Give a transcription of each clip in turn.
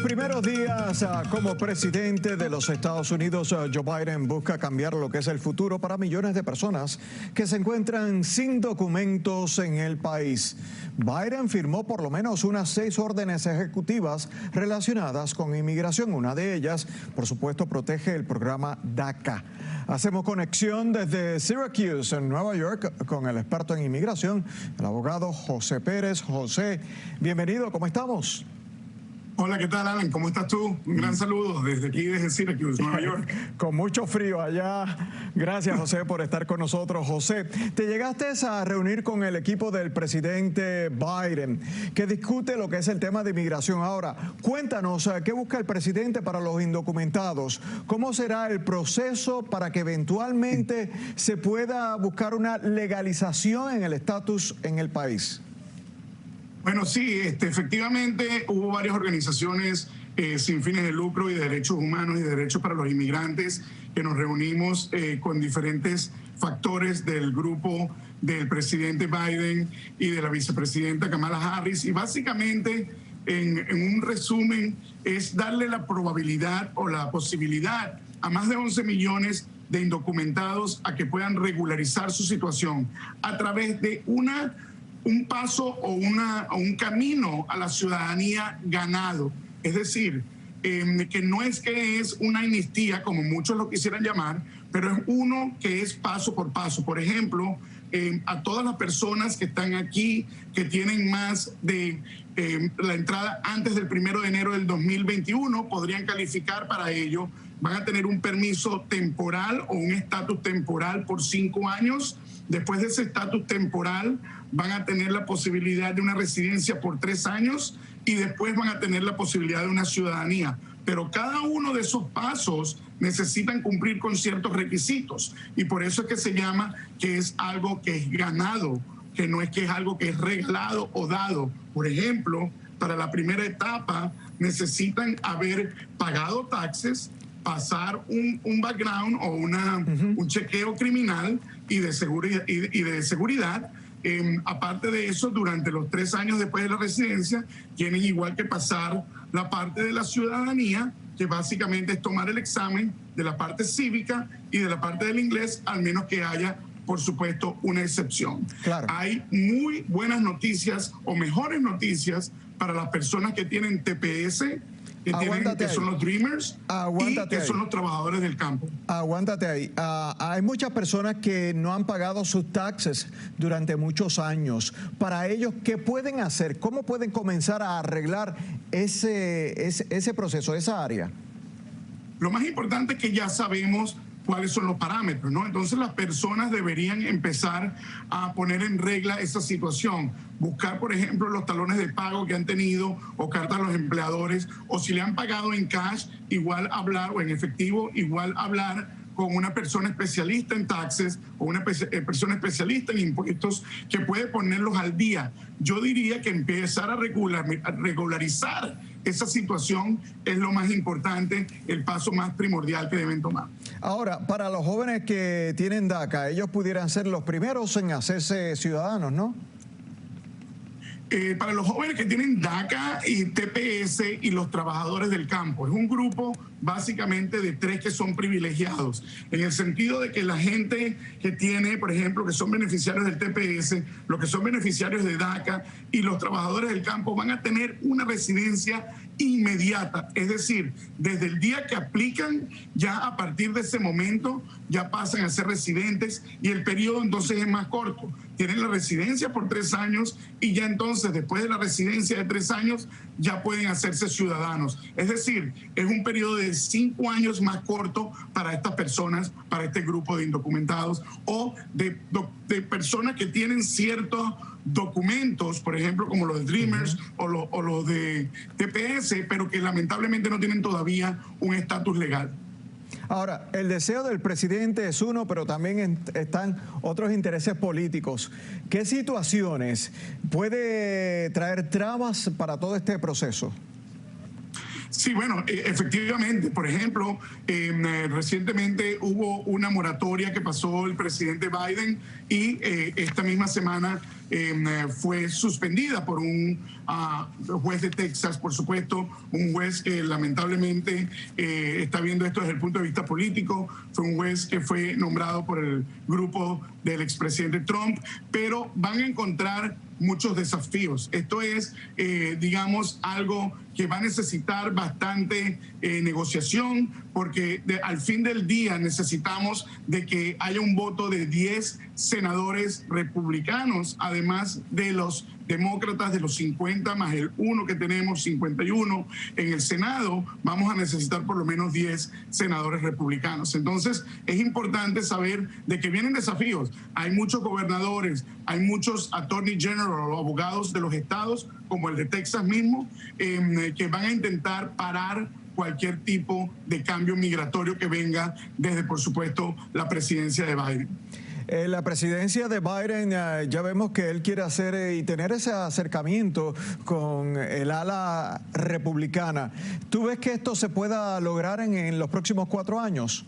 primeros días como presidente de los Estados Unidos, Joe Biden busca cambiar lo que es el futuro para millones de personas que se encuentran sin documentos en el país. Biden firmó por lo menos unas 6 órdenes ejecutivas relacionadas con inmigración. Una de ellas, por supuesto, protege el programa DACA. Hacemos conexión desde Syracuse, en Nueva York, con el experto en inmigración, el abogado José Pérez. José, bienvenido, ¿cómo estamos? Hola, ¿qué tal, Alan? ¿Cómo estás tú? Un gran saludo desde aquí, desde Syracuse, Nueva York. Con mucho frío allá. Gracias, José, por estar con nosotros. José, te llegaste a reunir con el equipo del presidente Biden, que discute lo que es el tema de inmigración. Ahora, cuéntanos, ¿qué busca el presidente para los indocumentados? ¿Cómo será el proceso para que eventualmente se pueda buscar una legalización en el estatus en el país? Bueno, sí, efectivamente hubo varias organizaciones sin fines de lucro y de derechos humanos y de derechos para los inmigrantes que nos reunimos con diferentes factores del grupo del presidente Biden y de la vicepresidenta Kamala Harris. Y básicamente, en un resumen, es darle la probabilidad o la posibilidad a más de 11 millones de indocumentados a que puedan regularizar su situación a través de un paso o un camino a la ciudadanía ganado. Es decir, que no es que es una amnistía, como muchos lo quisieran llamar, pero es uno que es paso por paso. Por ejemplo, a todas las personas que están aquí, que tienen más de la entrada antes del 1 de enero del 2021, podrían calificar para ello. Van a tener un permiso temporal o un estatus temporal por 5 años. Después de ese estatus temporal van a tener la posibilidad de una residencia por 3 años y después van a tener la posibilidad de una ciudadanía. Pero cada uno de esos pasos necesitan cumplir con ciertos requisitos y por eso es que se llama que es algo que es ganado, que no es que es algo que es regalado o dado. Por ejemplo, para la primera etapa necesitan haber pagado taxes, pasar un background o un chequeo criminal y de seguridad. Aparte de eso, durante los 3 años después de la residencia, tienen igual que pasar la parte de la ciudadanía, que básicamente es tomar el examen de la parte cívica y de la parte del inglés, al menos que haya, por supuesto, una excepción. Claro. Hay muy buenas noticias o mejores noticias para las personas que tienen TPS, que son los Dreamers y que son los trabajadores del campo. Aguántate ahí. Hay muchas personas que no han pagado sus taxes durante muchos años. Para ellos, ¿qué pueden hacer? ¿Cómo pueden comenzar a arreglar ese proceso, esa área? Lo más importante es que ya sabemos cuáles son los parámetros, ¿no? Entonces las personas deberían empezar a poner en regla esa situación. Buscar, por ejemplo, los talones de pago que han tenido o cartas a los empleadores, o si le han pagado en cash, igual hablar, o en efectivo, igual hablar con una persona especialista en taxes o una persona especialista en impuestos que puede ponerlos al día. Yo diría que empezar a regularizar esa situación es lo más importante, el paso más primordial que deben tomar. Ahora, para los jóvenes que tienen DACA, ellos pudieran ser los primeros en hacerse ciudadanos, ¿no? Para los jóvenes que tienen DACA y TPS y los trabajadores del campo. Es un grupo básicamente de 3 que son privilegiados, en el sentido de que la gente que tiene, por ejemplo, que son beneficiarios del TPS, los que son beneficiarios de DACA y los trabajadores del campo van a tener una residencia inmediata. Es decir, desde el día que aplican, ya a partir de ese momento ya pasan a ser residentes y el periodo entonces es más corto. Tienen la residencia por 3 años y ya entonces después de la residencia de 3 años ya pueden hacerse ciudadanos. Es decir, es un periodo de 5 años más corto para estas personas, para este grupo de indocumentados o de personas que tienen ciertos documentos, por ejemplo, como los de Dreamers o los de TPS, pero que lamentablemente no tienen todavía un estatus legal. Ahora, el deseo del presidente es uno, pero también están otros intereses políticos. ¿Qué situaciones puede traer trabas para todo este proceso? Sí, bueno, efectivamente, por ejemplo, recientemente hubo una moratoria que pasó el presidente Biden y esta misma semana fue suspendida por un juez de Texas, por supuesto, un juez que lamentablemente está viendo esto desde el punto de vista político. Fue un juez que fue nombrado por el grupo del expresidente Trump, pero van a encontrar muchos desafíos. Esto es, digamos, algo que va a necesitar bastante negociación, porque al fin del día necesitamos de que haya un voto de 10 senadores republicanos, además de los demócratas, de los 50 más el 1 que tenemos, 51 en el Senado. Vamos a necesitar por lo menos 10 senadores republicanos. Entonces es importante saber de que vienen desafíos. Hay muchos gobernadores, hay muchos attorney general o abogados de los estados, como el de Texas mismo, que van a intentar parar cualquier tipo de cambio migratorio que venga desde, por supuesto, la presidencia de Biden. La presidencia de Biden, ya vemos que él quiere hacer y tener ese acercamiento con el ala republicana. ¿Tú ves que esto se pueda lograr en los próximos 4 años?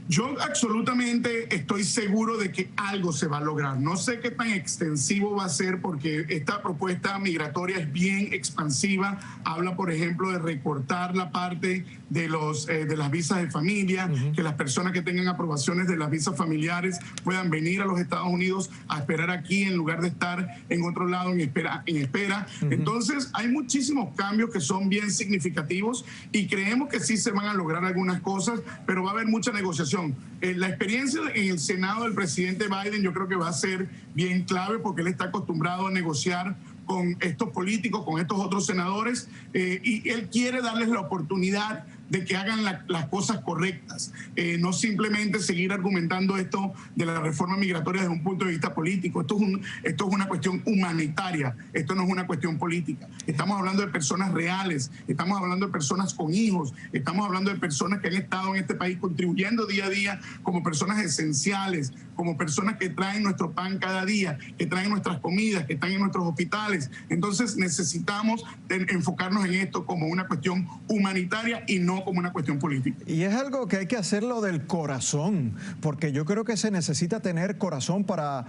Yo absolutamente estoy seguro de que algo se va a lograr. No sé qué tan extensivo va a ser, porque esta propuesta migratoria es bien expansiva. Habla, por ejemplo, de recortar la parte de las visas de familia, que las personas que tengan aprobaciones de las visas familiares puedan venir a los Estados Unidos a esperar aquí en lugar de estar en otro lado en espera. Entonces, hay muchísimos cambios que son bien significativos y creemos que sí se van a lograr algunas cosas, pero va a haber mucha negociación. La experiencia en el Senado del presidente Biden yo creo que va a ser bien clave, porque él está acostumbrado a negociar con estos políticos, con estos otros senadores, y él quiere darles la oportunidad de que hagan las cosas correctas, no simplemente seguir argumentando esto de la reforma migratoria desde un punto de vista político. Esto es una cuestión humanitaria, esto no es una cuestión política. Estamos hablando de personas reales, estamos hablando de personas con hijos, estamos hablando de personas que han estado en este país contribuyendo día a día como personas esenciales, como personas que traen nuestro pan cada día, que traen nuestras comidas, que están en nuestros hospitales. Entonces necesitamos enfocarnos en esto como una cuestión humanitaria y no como una cuestión política. Y es algo que hay que hacerlo del corazón, porque yo creo que se necesita tener corazón para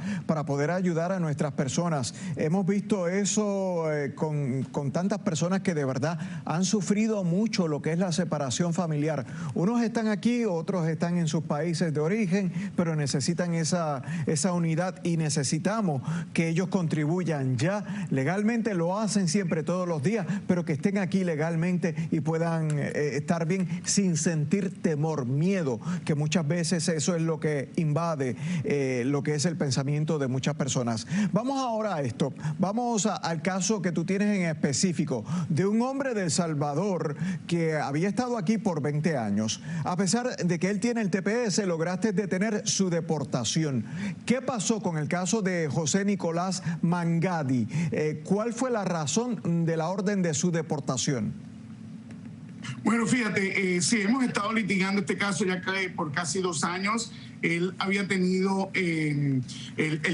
poder ayudar a nuestras personas. Hemos visto eso con tantas personas que de verdad han sufrido mucho lo que es la separación familiar. Unos están aquí, otros están en sus países de origen, pero necesitan esa unidad, y necesitamos que ellos contribuyan ya legalmente. Lo hacen siempre, todos los días, pero que estén aquí legalmente y puedan estar bien sin sentir temor, miedo, que muchas veces eso es lo que invade lo que es el pensamiento de muchas personas. Vamos ahora a esto, vamos al caso que tú tienes en específico de un hombre de El Salvador que había estado aquí por 20 años. A pesar de que él tiene el TPS, lograste detener su deportación. ¿Qué pasó con el caso de José Nicolás Mangadi? ¿Cuál fue la razón de la orden de su deportación? Bueno, fíjate, sí, hemos estado litigando este caso ya por casi 2 años. Él había tenido el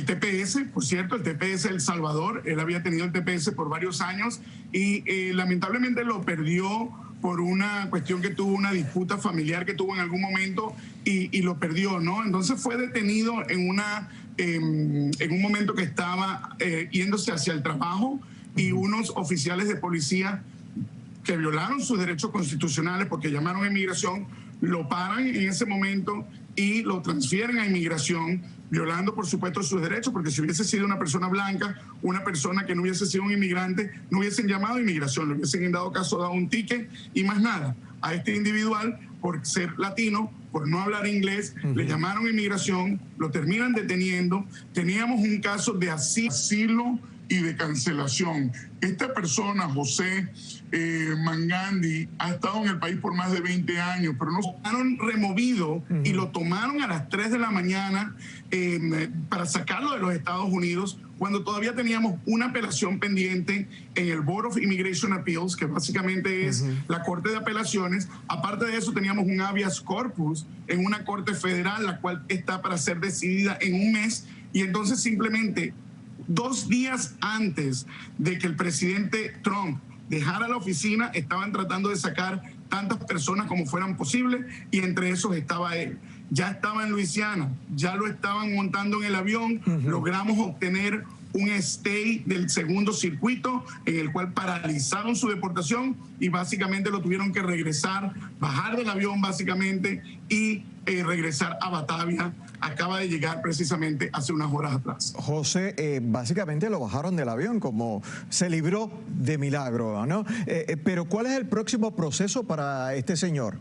TPS, por cierto, el TPS El Salvador. Él había tenido el TPS por varios años y lamentablemente lo perdió por una cuestión que tuvo, una disputa familiar que tuvo en algún momento y lo perdió, ¿no? Entonces fue detenido en un momento que estaba yéndose hacia el trabajo, y unos oficiales de policía que violaron sus derechos constitucionales porque llamaron a inmigración, lo paran en ese momento y lo transfieren a inmigración, violando por supuesto sus derechos, porque si hubiese sido una persona blanca, una persona que no hubiese sido un inmigrante, no hubiesen llamado a inmigración, le hubiesen en dado caso dado un ticket y más nada. A este individual, por ser latino, por no hablar inglés, le llamaron a inmigración, lo terminan deteniendo. Teníamos un caso de asilo y de cancelación. Esta persona, José Mangadi, ha estado en el país por más de 20 años, pero nos han removido y lo tomaron a las 3 de la mañana para sacarlo de los Estados Unidos, cuando todavía teníamos una apelación pendiente en el Board of Immigration Appeals, que básicamente es la Corte de Apelaciones. Aparte de eso, teníamos un habeas corpus en una corte federal, la cual está para ser decidida en un mes, y entonces simplemente 2 días antes de que el presidente Trump dejara la oficina, estaban tratando de sacar tantas personas como fueran posible, y entre esos estaba él. ya estaba en Luisiana, ya lo estaban montando en el avión, logramos obtener un stay del segundo circuito en el cual paralizaron su deportación y básicamente lo tuvieron que regresar, bajar del avión básicamente y regresar a Batavia. Acaba de llegar precisamente hace unas horas atrás. José, básicamente lo bajaron del avión, como se libró de milagro, ¿no? Pero ¿cuál es el próximo proceso para este señor?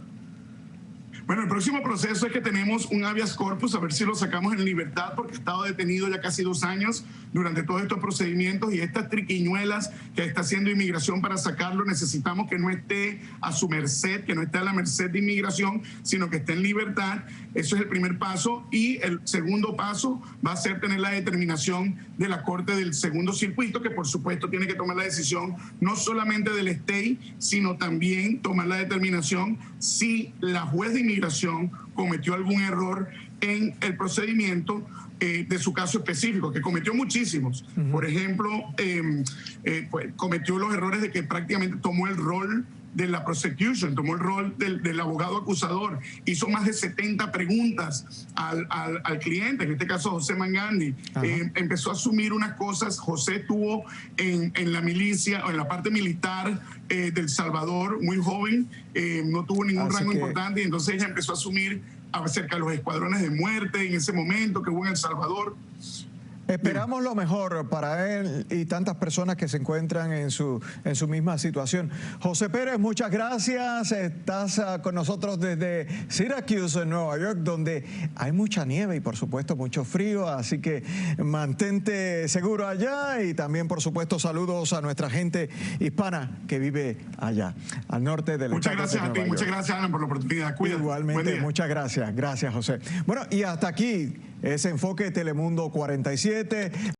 Bueno, el próximo proceso es que tenemos un habeas corpus, a ver si lo sacamos en libertad, porque ha estado detenido ya casi 2 años durante todos estos procedimientos y estas triquiñuelas que está haciendo inmigración para sacarlo, necesitamos que no esté a su merced, que no esté a la merced de inmigración, sino que esté en libertad. Eso es el primer paso. Y el segundo paso va a ser tener la determinación de la Corte del Segundo Circuito, que por supuesto tiene que tomar la decisión no solamente del stay, sino también tomar la determinación si la juez de inmigración cometió algún error en el procedimiento de su caso específico, que cometió muchísimos. Por ejemplo, pues, cometió los errores de que prácticamente tomó el rol de la prosecution, tomó el rol del abogado acusador, hizo más de 70 preguntas al cliente, en este caso José Mangandi, empezó a asumir unas cosas. José estuvo en la milicia o en la parte militar del Salvador, muy joven, no tuvo ningún rango importante, y entonces ella empezó a asumir acerca de los escuadrones de muerte en ese momento que hubo en El Salvador. Esperamos lo mejor para él y tantas personas que se encuentran en su misma situación. José Pérez, muchas gracias. Estás con nosotros desde Syracuse, en Nueva York, donde hay mucha nieve y por supuesto mucho frío, así que mantente seguro allá y también por supuesto saludos a nuestra gente hispana que vive allá, al norte del Muchas estado gracias de a ti, Nueva muchas York. gracias Alan por la oportunidad. Cuídate. Igualmente, muchas gracias. Gracias, José. Bueno, y hasta aquí ese enfoque Telemundo 47.